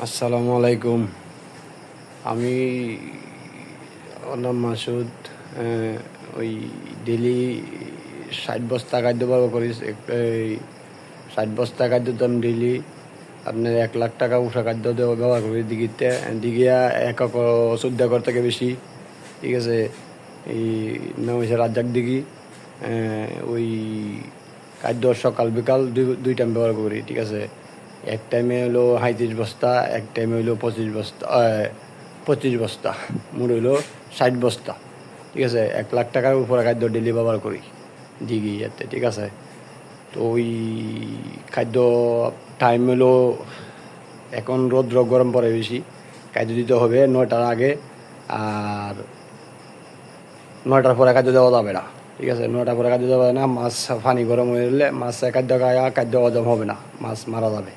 আসসালামু আলাইকুম। আমি আমার নাম মাসুদ। ওই ডেলি ৬০ বস্তা খাদ্য ব্যবহার করি। এই ৬০ বস্তা খাদ্য তো আমি ডেলি আপনার ১,০০,০০০ টাকা উষা খাদ্য ব্যবহার করি দিকে একক ১৪ ঘর থেকে বেশি। ঠিক আছে, এই নাম হচ্ছে রাজ্জাক দিঘি। ওই খাদ্য সকাল বিকাল দুই টাইম ব্যবহার করি। ঠিক আছে, এক টাইমে হলো ৩৭ বস্তা, এক টাইমে হলো ২৫ বস্তা, মোট হইলো ৬০ বস্তা। ঠিক আছে, ১,০০,০০০ টাকার উপরে খাদ্য ডেলি ব্যবহার করি দিঘি ইয়াতে। ঠিক আছে, তো ওই খাদ্য টাইম হলো এখন রৌদ্র গরম পড়ে বেশি, খাদ্য দিতে হবে ৯টার আগে, আর ৯টার পরে খাদ্য দেওয়া যাবে না। ঠিক আছে, ৯টার পরে খাদ্য দেওয়া যাবে না। মাছ পানি গরম হয়ে গেলে মাছ খাদ্য খাদ্য হজম হবে না, মাছ মারা যাবে।